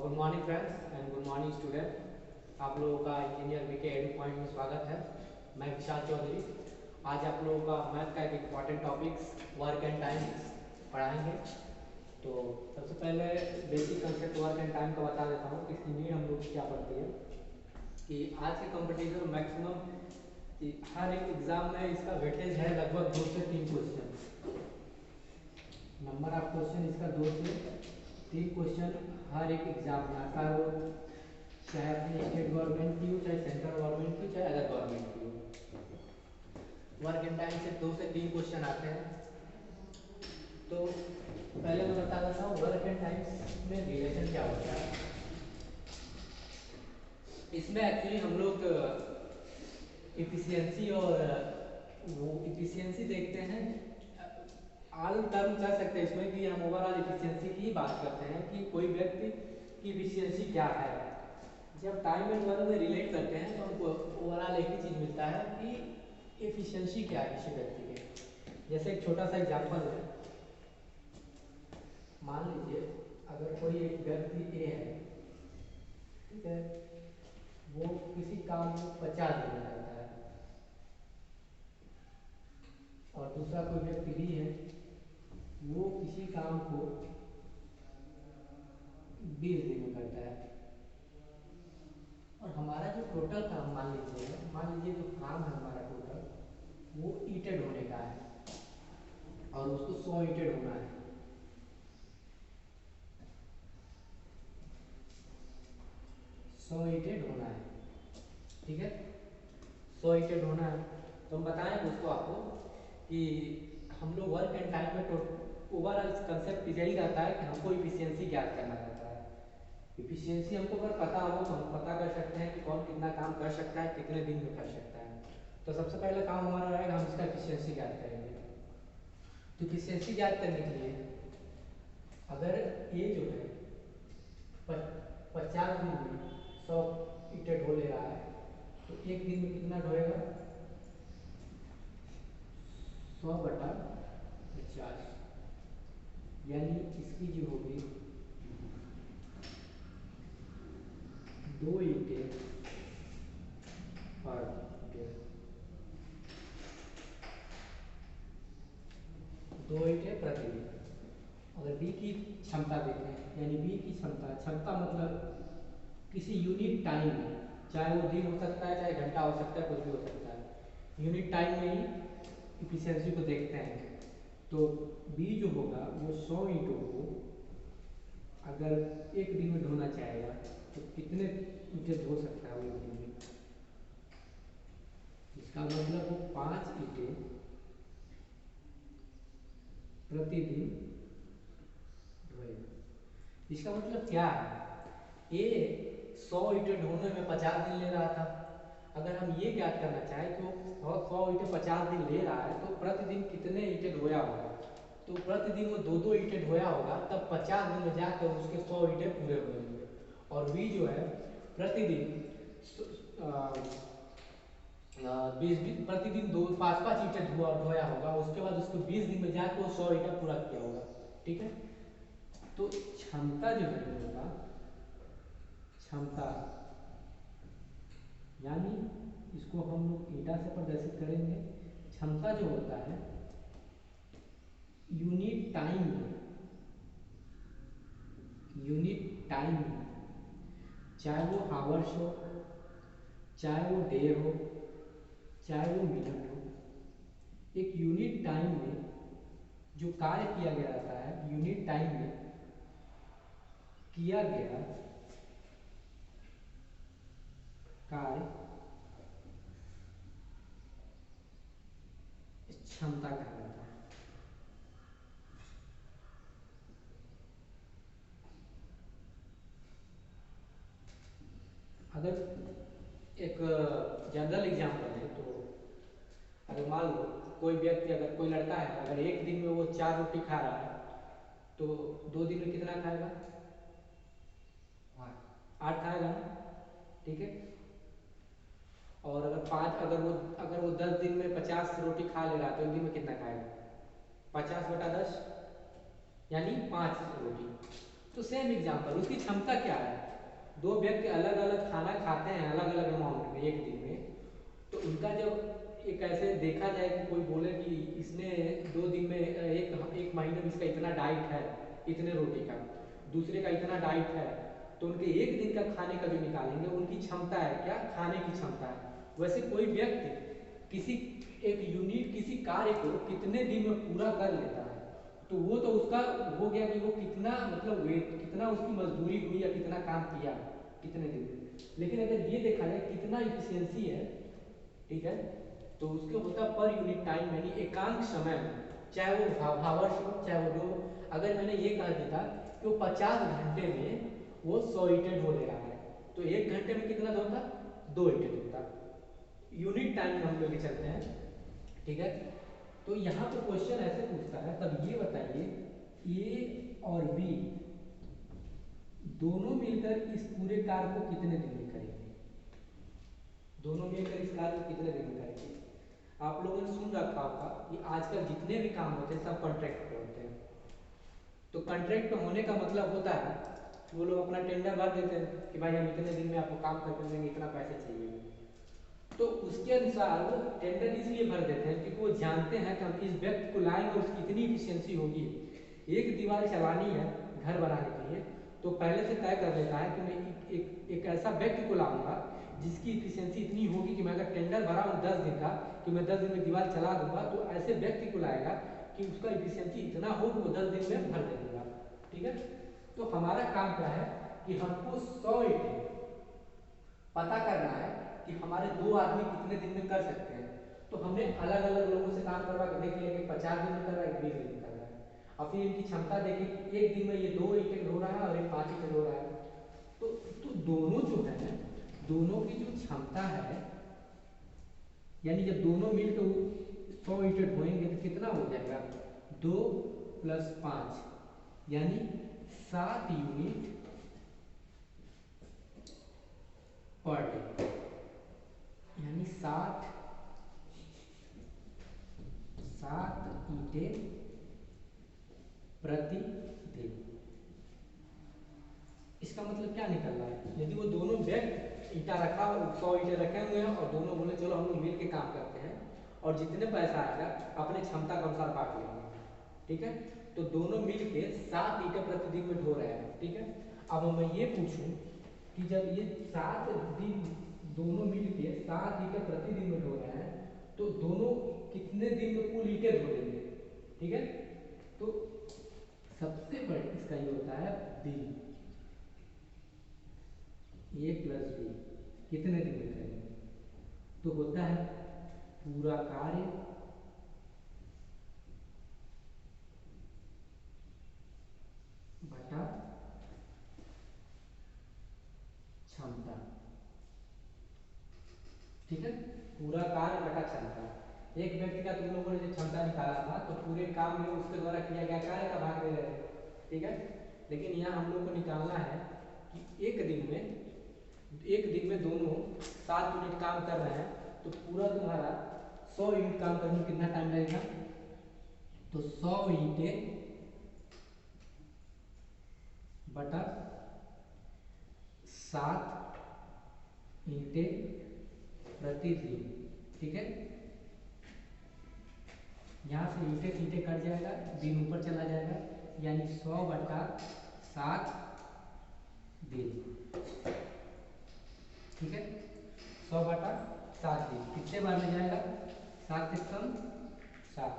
Good morning friends and good morning student. आप लोगों का इंजीनियर वीके एडू पॉइंट में स्वागत है। मैं विशाल चौधरी। आज आप लोगों का मैथ का एक important topics work and time पढ़ाएंगे। तो सबसे पहले basic concept work and time का बता देता हूँ कि इसकी नीड हम लोग क्या पड़ती है। कि आज के कंपटीशन मैक्सिमम हर एक एग्ज़ाम में इसका वेटेज है लगभग 2 से 3 क्वेश्चन। नंबर ऑफ क्वेश्चन इसका 2 से 3 क्वेश्चन हर एक एग्जाम में आता है। वो चाहे अपनी स्टेट गवर्नमेंट की हो, चाहे सेंट्रल गवर्नमेंट की, चाहे अदर गवर्नमेंट की हो। वर्क एंड टाइम से 2 से 3 क्वेश्चन आते हैं। तो पहले मैं बता देता हूँ वर्क एंड टाइम में रिलेशन क्या होता है। इसमें एक्चुअली हम लोग इफिशियंसी और वो इफिशियंसी देखते हैं। ऑल टर्म कर सकते हैं इसमें कि हम ओवरऑल इफिशियंसी की बात करते हैं कि कोई व्यक्ति की इफिशियंसी क्या है। जब टाइम एंड वर्क में रिलेट करते हैं तो हमको ओवरऑल एक ही चीज़ मिलता है कि एफिशिएंसी क्या है किसी व्यक्ति की। जैसे एक छोटा सा एग्जांपल है। मान लीजिए अगर कोई एक व्यक्ति ए है, ठीक है, वो किसी काम को 50 दिन में करता है और दूसरा कोई व्यक्ति बी है, वो किसी काम को 20 दिन में करता है। और हमारा जो टोटल काम मान लीजिए जो काम है हमारा टोटल वो ईटेड होने का है और उसको 100 ईटेड होना है। 100 ईटेड होना है, ठीक है, 100 ईटेड होना है। तो हम बताएं उसको आपको कि हम लोग वर्क एंड टाइम में ओवरऑल कंसेप्ट यही रहता है कि हमको इफिशियंसी ज्ञात करना रहता है। इफिशियंसी हमको अगर पता हो तो हम पता कर सकते हैं कि कौन कितना काम कर सकता है, कितने दिन में कर सकता है। तो सबसे पहले काम हमारा रहेगा, हम इसका इफिशियंसी ज्ञात करेंगे। तो इफिशियंसी ज्ञात करने के लिए अगर ये जो है 50 दिन में 100 ईंटें ढो ले रहा है तो एक दिन में कितना ढोएगा? 100/50, यानी इसकी जो होगी 2 ईंटें पर डे, 2 ईंटें प्रतिदिन। अगर बी की क्षमता देखें, यानी बी की क्षमता मतलब किसी यूनिट टाइम में, चाहे वो दिन हो सकता है, चाहे घंटा हो सकता है, कुछ भी हो सकता है, यूनिट टाइम में ही इफिशियंसी को देखते हैं। तो बी जो होगा वो 100 ईंटों को अगर एक दिन में ढोना चाहेगा तो कितने ईंटें ढो सकता है वो एक दिन में? इसका मतलब वो 5 ईंटें प्रतिदिन ढोएगा। इसका मतलब क्या है? ये 100 ईंटें ढोने में 50 दिन ले रहा था। अगर हम ये ज्ञात करना चाहें कि वो 100 ईंटें 50 दिन ले रहा है तो प्रतिदिन कितने ईंटें ढोया होगा। तो प्रतिदिन वो 2-2 ईंटें ढोया होगा, तब 50 दिन में जाकर उसके 100 ईंटें पूरे हो जाएंगे। और बी जो है प्रतिदिन 20 प्रतिदिन 5-5 ईंटें ढोया होगा, उसके बाद उसको 20 दिन में जाकर वो 100 ईंटें पूरा किया होगा, ठीक है। तो क्षमता जो है होगा, क्षमता यानी इसको हम लोग ईटा से प्रदर्शित करेंगे। क्षमता जो होता है यूनिट टाइम में, यूनिट टाइम में, चाहे वो हावर्स हो, चाहे वो डे हो, चाहे वो मिनट हो, एक यूनिट टाइम में जो कार्य किया गया रहता है, यूनिट टाइम में किया गया कार्य क्षमता कहलाता है। अगर एक जनरल एग्जाम्पल है तो अगर मान लो कोई व्यक्ति, अगर कोई लड़का है, अगर एक दिन में वो 4 रोटी खा रहा है तो 2 दिन में कितना खाएगा? 8 खाएगा ना, ठीक है। और अगर वो 10 दिन में 50 रोटी खा ले रहा है तो एक दिन में कितना खाएगा? 50/10 यानी 5 रोटी। तो सेम एग्जांपल, उसकी क्षमता क्या है? दो व्यक्ति अलग अलग खाना खाते हैं अलग अलग अमाउंट में एक दिन में, तो उनका जब एक ऐसे देखा जाए कि कोई बोले कि इसने 2 दिन में एक महीने में इसका इतना डाइट है इतने रोटी का, दूसरे का इतना डाइट है, तो उनके एक दिन का खाने का जो निकालेंगे उनकी क्षमता है क्या? खाने की क्षमता है। वैसे कोई व्यक्ति किसी एक यूनिट किसी कार्य को कितने दिन में पूरा कर लेता है, तो वो तो उसका हो गया कि वो कितना मतलब वेट कितना उसकी मजदूरी हुई या कितना काम किया कितने दिन में। लेकिन अगर ये देखा जाए कितना इफिशियंसी है, ठीक है, तो उसके होता पर यूनिट टाइम यानी एकांक समय में, चाहे वो हावर्स हो चाहे वो जो, अगर मैंने ये कह देता कि वो 50 घंटे में वो 100 ईंटें ढो ले रहा है, तो एक घंटे में कितना धोता? 2 ईंटें धोता। यूनिट टाइम में हम लोग चलते हैं, ठीक है। तो यहाँ पे क्वेश्चन ऐसे पूछता है, तब ये बताइए ए और बी दोनों मिलकर इस पूरे कार्य को कितने दिन में करेंगे? दोनों मिलकर इस कार्य को कितने दिन में करेंगे? आप लोगों ने सुन रखा होगा कि आजकल जितने भी काम होते हैं सब कॉन्ट्रैक्ट पे होते हैं। तो कॉन्ट्रैक्ट पे होने का मतलब होता है कि वो लोग अपना टेंडर भर देते हैं कि भाई हम इतने दिन में आपको काम करके देंगे, इतना पैसे चाहिए। तो उसके अनुसार वो टेंडर इसलिए भर देते हैं क्योंकि वो जानते हैं कि हम इस व्यक्ति को लाएंगे, उसकी इतनी इफिशियंसी होगी, एक दीवार चलानी है घर बनाने के लिए, तो पहले से तय कर लेता है कि मैं एक ऐसा व्यक्ति को लाऊंगा जिसकी इफिशियंसी इतनी होगी कि मैं अगर टेंडर भरा हूँ 10 दिन का कि मैं 10 दिन में दीवार चला दूंगा, तो ऐसे व्यक्ति को लाएगा कि उसका इफिशियंसी इतना हो कि वो 10 दिन में भर दे दूंगा, ठीक है। तो हमारा काम क्या है कि हमको 100 ईंटें पता करना है कि हमारे 2 आदमी कितने दिन में कर सकते हैं। तो हमने अलग अलग लोगों से काम करवा के देख लिया कि 50 दिन में कर रहा है, 20 दिन में कर रहा है, और फिर इनकी क्षमता देखी कि एक दिन में ये 2 ईंटें ढो रहा है और एक 5 ईंटें ढो रहा है। तो दोनों जो है, दोनों की जो क्षमता है, यानी जब दोनों मिलकर 100 ईंटें ढोएंगे तो कितना हो जाएगा? 2 + 5 यानी 7 यूनिट पर डे, यानी 7 ईंटें प्रति दिन। इसका मतलब क्या निकल रहा है? यदि वो दोनों व्यक्ति ईंटा रखा, 100 ईंटें रखे हुए हैं और दोनों बोले चलो हम लोग मिल के काम करते हैं और जितने पैसा आएगा अपने क्षमता के अनुसार बांट लेंगे, ठीक है। तो दोनों मिल के 7 ईंटें प्रतिदिन में ढो रहे हैं, ठीक है। अब मैं ये पूछूं कि जब ये 7 दिन दोनों मिल के 7 ईंटें प्रतिदिन में ढो रहे हैं, तो दोनों कितने दिन में कुल ईंटें ढो लेंगे, ठीक है। तो सबसे बड़ा इसका ये होता है दिन, ए प्लस बी कितने दिन में करेंगे, तो होता है पूरा कार्य बटा क्षमता, ठीक है। पूरा कार्य बटा क्षमता। एक व्यक्ति का तुम लोगों ने जो क्षमता निकाला था तो पूरे काम में उसके द्वारा किया गया कार्य का भाग ले रहे थे, ठीक है। लेकिन यहाँ हम लोग को निकालना है कि एक दिन में दोनों 7 यूनिट काम कर रहे हैं, तो पूरा तुम्हारा 100 यूनिट काम करने में कितना टाइम लगेगा? तो 100 ईंटें बटा 7 ईंटें प्रतिदिन, ठीक है। यहाँ से ईंटें ईंटें कट जाएगा, दिन ऊपर चला जाएगा, यानी 100 बटा 7 दिन, ठीक है। 100 बटा 7 दिन कितने बार में जाएगा? 7 से कम 7,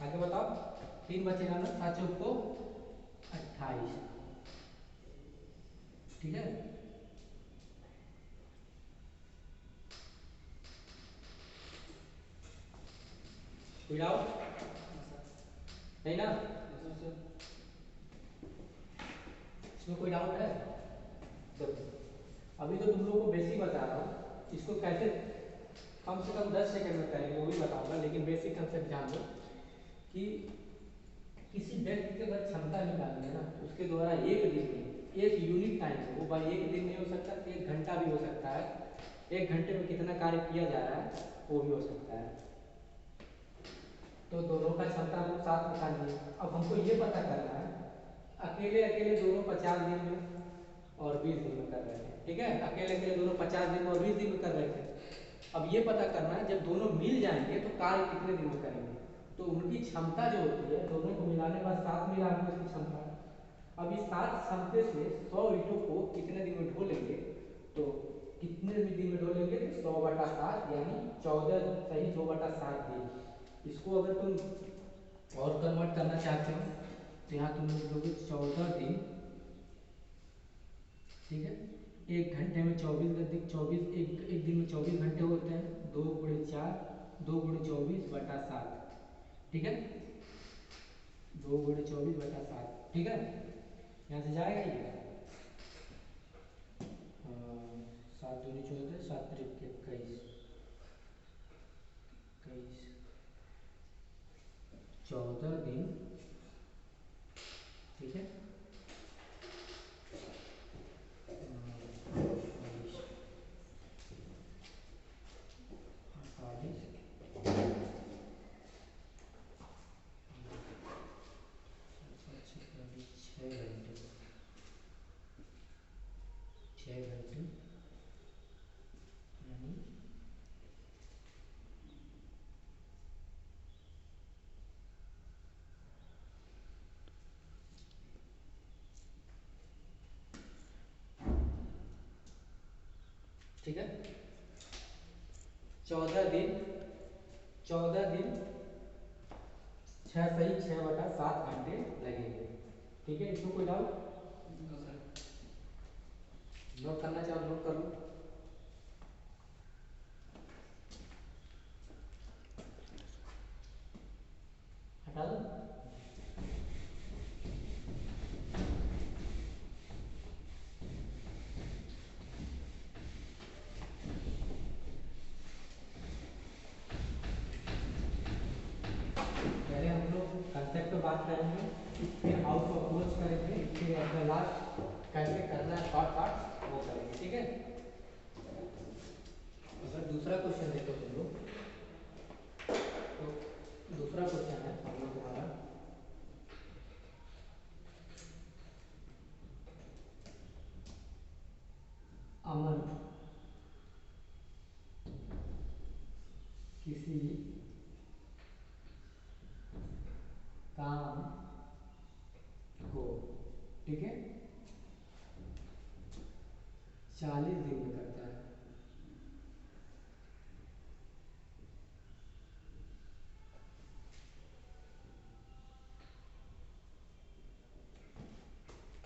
आगे बताओ 3 बचेगा ना, 7 चौक को 28, ठीक है। कोई डाउट नहीं ना? इसमें कोई डाउट है? देखो अभी तो तुम लोगों को बेसिक बता रहा हूँ, इसको कैसे कम से कम 10 सेकंड में करेंगे वो भी बताऊंगा, लेकिन बेसिक कंसेप्ट जान लो कि किसी व्यक्ति की अगर क्षमता निकालनी है ना, उसके द्वारा एक दिन में एक यूनिट टाइम से, वो भाई एक दिन नहीं हो सकता, 1 घंटा भी हो सकता है, 1 घंटे में कितना कार्य किया जा रहा है वो भी हो सकता है। तो दोनों का क्षमता हम साथ निकालिए। अब हमको ये पता करना है अकेले अकेले दोनों 50 दिन में और 20 दिन में कर रहे थे, ठीक है। अकेले अकेले दोनों 50 दिन में और 20 दिन में कर रहे थे। अब ये पता करना है जब दोनों मिल जाएंगे तो कार्य कितने दिन में करेंगे। तो उनकी क्षमता जो होती है, दोनों को मिलाने के बाद 7 मिला हमको इसकी क्षमता। अब इस 7 क्षमते से 100 ईंटों को कितने दिन में ढो लेंगे, तो कितने दिन में ढो लेंगे, तो 100/7 यानी 14 सही 2/7 दिन। इसको अगर तुम और कन्वर्ट करना चाहते हो तो यहाँ तुम लोगे 14 दिन, ठीक है। एक घंटे में 24 एक दिन में 24 घंटे होते हैं, 2 × 4 2 × 24/7, ठीक है। 2 × 24/7, ठीक है। यहाँ से जाएगा ये 7 दूनी 14, 7 त्रिक 21, 14 दिन, ठीक है। 6 घंटे यानी ठीक है। 14 दिन 6 सही 6/7 घंटे लगेंगे, ठीक है। इसमें कोई डाउट? नोट करना चाहो नोट कर लो। हटा दो। पहले हम लोग कंसेप्ट पे बात करेंगे, फिर हाउ टू अप्रोच करेंगे, फिर अपना लास्ट कैसे करना है शॉर्ट वो करेंगे, ठीक है। अगर दूसरा क्वेश्चन देखो तुम लोग, तो दूसरा क्वेश्चन है हम लोग तुम्हारा, अमन किसी काम को, ठीक है, 40 दिन में करता है।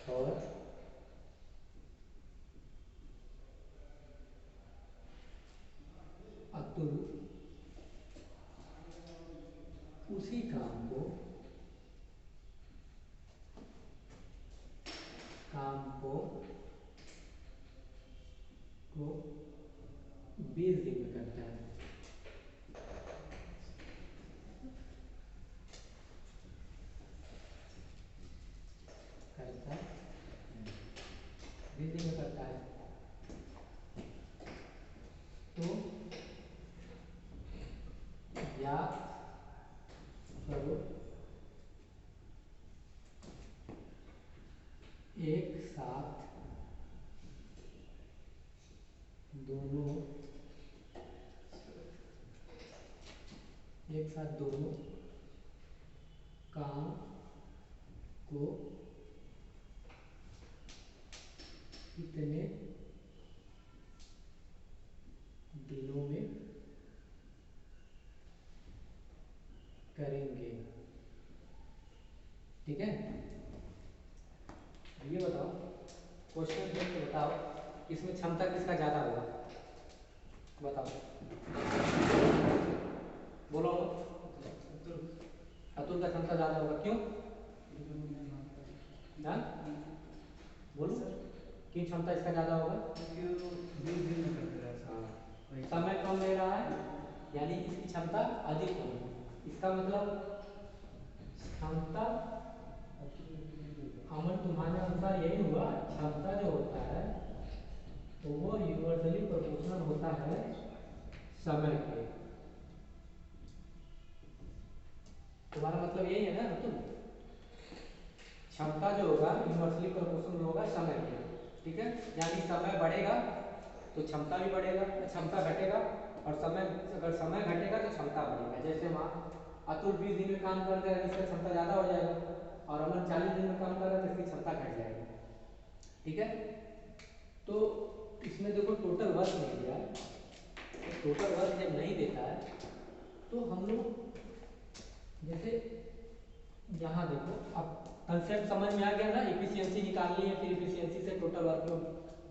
और अतुल उसी काम को 20 दिन में करता है। करता 20 दिन में करता है, तो याद करो एक साथ दोनों काम को कितने दिनों में करेंगे, ठीक है। ये बताओ क्वेश्चन देख के बताओ इसमें क्षमता किसका ज्यादा होगा, बताओ बोलो। अतुल का क्षमता ज्यादा होगा, क्यों? हाँ बोलो, क्यों क्षमता इसका ज्यादा होगा? समय कम ले रहा है यानी इसकी क्षमता अधिक होगी। इसका मतलब क्षमता अमन तुम्हारे अनुसार यही हुआ, क्षमता जो होता है तो वो यूनिवर्सली प्रोपोर्शनल होता है समय के। तुम्हारा मतलब यही है ना तुम, क्षमता जो होगा इनवर्सली प्रोपोर्शनल होगा समय के, ठीक है। यानी समय बढ़ेगा तो क्षमता भी बढ़ेगा, क्षमता घटेगा, और समय अगर समय घटेगा तो क्षमता बढ़ेगा। जैसे वहाँ अतुल 20 दिन में काम कर रहा है, इसका क्षमता ज़्यादा हो जाएगा, और अमन 40 दिन में काम कर रहा है तो इसकी क्षमता घट जाएगी, ठीक है। तो इसमें देखो टोटल वर्क नहीं दिया है, तो टोटल वर्क जब नहीं देता है तो हम लोग जैसे यहाँ देखो, अब कंसेप्ट समझ में आ गया ना, इफिशियंसी निकालनी है, फिर इफिशियंसी से टोटल वर्क में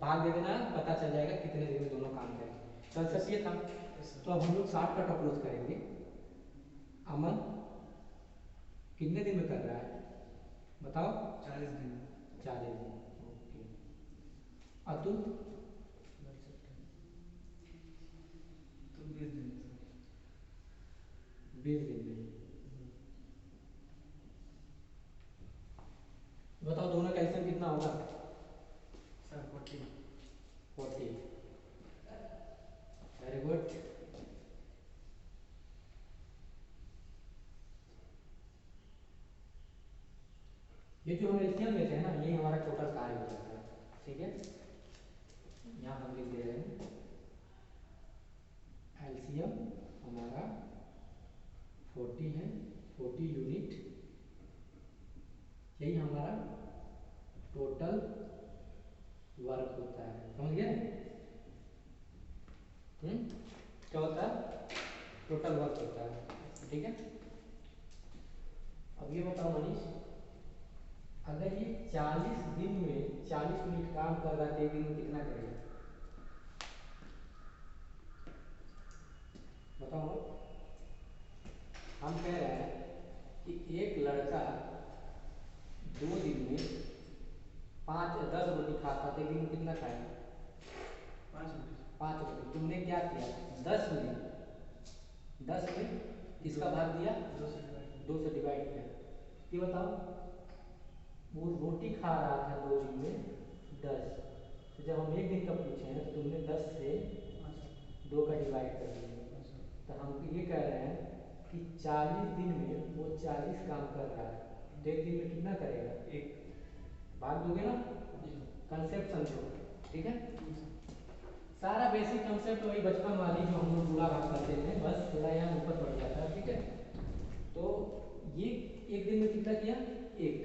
भाग दे देना है, पता चल जाएगा कितने दिन में दोनों काम करेंगे। कंसेप्ट ये था। तो अब हम लोग शॉर्टकट अप्रोच करेंगे। अमन कितने दिन में कर रहा है बताओ? 40 दिन। 40 दिन, ओके। अतुल? तो 20 दिन। 20 दिन में। बताओ दोनों का एलसीएम कितना होगा? सर 40। 40, very good. ये जो हम एलसीएम लेते हैं ना, ये हमारा टोटल कार्य हो जाता है, ठीक है। यहाँ हम लिख दे रहे हैं एलसीएम हमारा 40 है, 40 यूनिट, यही हमारा टोटल वर्क होता है, समझ गए? क्या होता है? टोटल वर्क होता है, ठीक है। अब ये बताओ मनीष, अगर ये 40 दिन में 40 मिनट काम कर रहा है तो एक दिन में कितना करेगा बताओ? हम कह रहे हैं कि एक लड़का 2 दिन में 5-10 रोटी खाता तो एक दिन में कितना खाएगा? 5 रोटी। तुमने क्या किया, 10 में किसका भाग दिया? 2 से डिवाइड किया। ये बताओ, वो रोटी खा रहा था 2 दिन में 10, तो जब हम एक दिन का पूछे हैं तो तुमने 10 से 2 का डिवाइड कर दिया, तो हम ये कह रहे हैं कि 40 दिन में वो 40 काम कर रहा है, तो एक दिन में कितना करेगा? एक भाग दोगे ना, कंसेप्ट समझो, ठीक है। सारा बेसिक कंसेप्ट वही बचपन वाली जो हम लोग गुणा भाग करते थे, बस थोड़ा यहाँ ऊपर पड़ जाता है, ठीक है। तो ये एक दिन में कितना किया? एक,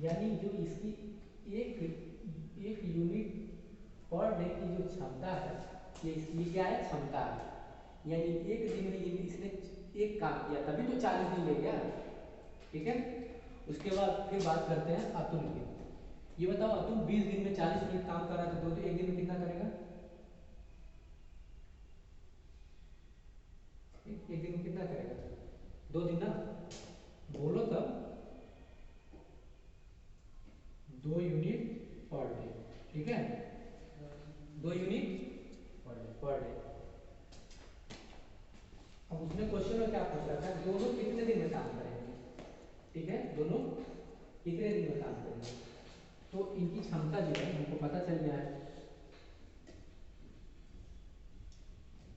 यानी जो इसकी एक यूनिट पर डे की जो क्षमता है, ये इसकी क्या है? क्षमता है। यानी एक दिन में इसने एक काम किया तभी तो 40 दिन ले गया, ठीक है। उसके बाद फिर बात करते हैं अतुल की। ये बताओ, अतुल 20 दिन में 40 मिनट काम कर रहा था, तो एक दिन में कितना करेगा? एक दिन में कितना करेगा? 2 दिन ना, बोलो तब। 2 यूनिट पर डे, ठीक है, 2 यूनिट पर डे। अब उसने क्वेश्चन में क्या पूछा था, दोनों कितने दिन में काम करेंगे, ठीक है, दोनों कितने दिन में काम करेंगे। तो इनकी क्षमता जो है हमको पता चल गया है,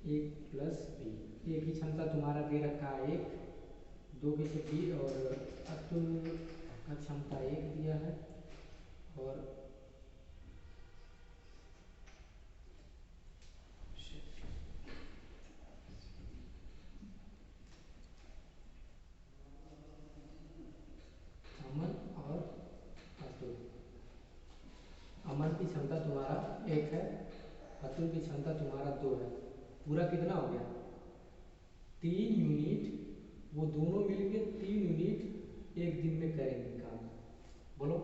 एक प्लस बी। एक की क्षमता तुम्हारा दे रखा है 1, 2 की से बी, और अतुल का क्षमता 1 दिया है, और अमन और अतुल। अमन की क्षमता तुम्हारा 1 है, अतुल की क्षमता तुम्हारा 2 है। पूरा कितना हो गया? 3 यूनिट, वो दोनों मिलके 3 यूनिट एक दिन में करेंगे काम, बोलो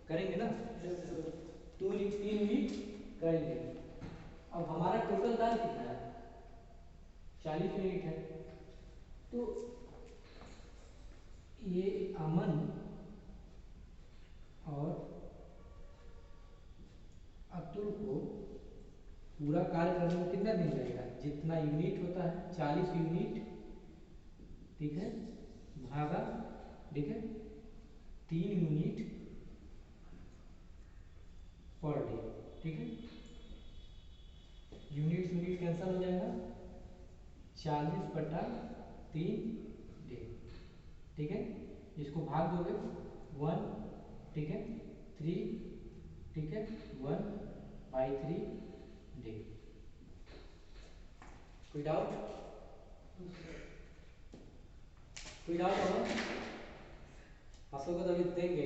करेंगे ना? 3 यूनिट करेंगे। अब हमारा टोटल कार्य कितना है? 40 यूनिट है। तो ये अमन और अतुल को पूरा कार्य करने में कितना दिन लगेगा? जितना यूनिट होता है 40 यूनिट, ठीक है, भागा, ठीक है, 3 यूनिट पर डे, ठीक है। यूनिट कैंसिल हो जाएगा, 40/3 डे, ठीक है। इसको भाग दोगे 1, ठीक है, 3, ठीक है, 1/3 डे। कोई डाउट? कोई डाउट होगा? हंसोगे तो अभी देंगे।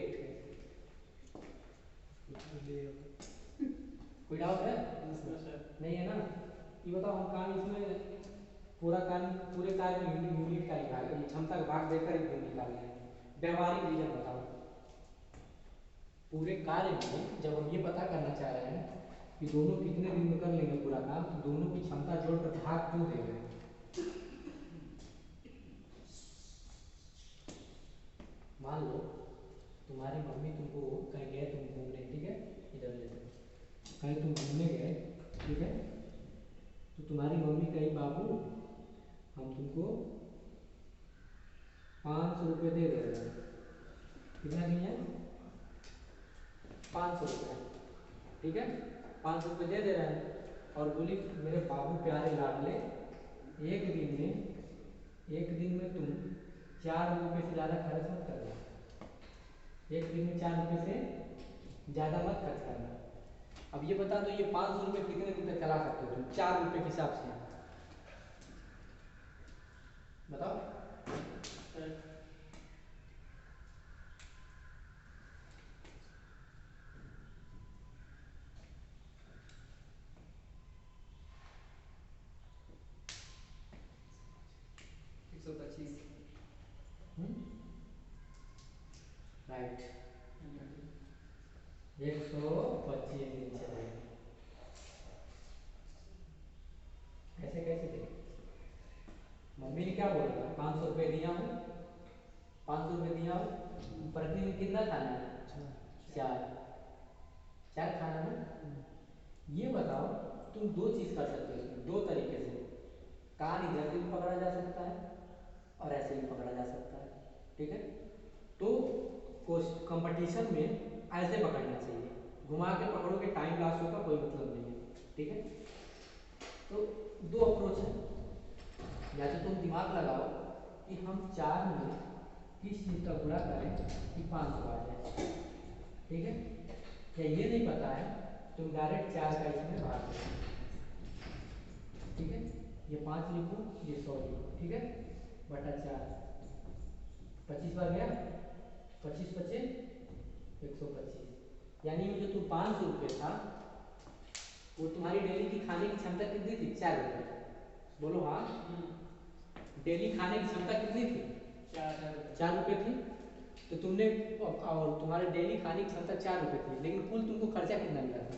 कोई डाउट है? नहीं है ना? ये बताओ, हम काम इसमें पूरे कार्य में यूनिट का लिखा है, क्षमता का भाग देकर एक दिन निकाल लिया। व्यवहारिक रीजन बताओ। पूरे कार्य में जब हम ये पता करना चाह रहे हैं कि दोनों कितने दिन में कर लेंगे पूरा काम, तो दोनों की क्षमता जोड़कर भाग क्यों दे रहे हैं? मान लो तुम्हारी मम्मी तुमको कहीं गए, तुम घूमने, ठीक है, इधर ले लो, कहीं तुम घूमने गए, ठीक है, तो तुम्हारी मम्मी कही बाबू हम तुमको 500 रुपये दे रहे हैं। कितना दिए? 500 रुपये, ठीक है, 500 रुपये दे रहे हैं। और बोली मेरे बाबू प्यारे लाडले, एक दिन में तुम 4 रुपये से ज़्यादा खर्च मत करना। एक दिन में 4 रुपये से ज़्यादा मत खर्च करना। अब ये बता दो, ये 500 रुपये कितने दिन तक चला सकते हो तुम 4 रुपये के हिसाब से? बताओ। राइट, 125 दिन चले। कैसे कैसे थे? मम्मी ने क्या बोला था? 500 रुपये दिया हूँ, 500 रुपये दिया हूँ, प्रतिदिन कितना खाना है? 4 खाना है। ये बताओ, तुम दो चीज़ कर सकते हो, दो तरीके से। कान इधर से भी पकड़ा जा सकता है और ऐसे भी पकड़ा जा सकता है, ठीक है। तो कंपटीशन में ऐसे पकड़ना चाहिए, घुमा के पकड़ोगे टाइम लॉस होगा, कोई मतलब नहीं है, ठीक है। तो दो अप्रोच है, या तो तुम दिमाग लगाओ कि हम 4 में किस चीज़ का गुणा करें कि 500 आ जाए, ठीक है। या ये नहीं पता है, तुम डायरेक्ट 4 का इसमें भाग दो, ठीक है। ये 5 लिखो, ये 100 लिखो, ठीक है, बटा 4, 25 बार गया, 25 पचे 125। यानी जो तुम 500 रुपये था, वो तुम्हारी डेली की खाने की क्षमता कितनी थी? 4 रुपये। बोलो हाँ। डेली खाने की क्षमता कितनी थी? 4 रुपये थी। तो तुमने, और तुम्हारे डेली खाने की क्षमता 4 रुपये थी, लेकिन कुल तुमको खर्चा कितना मिला था?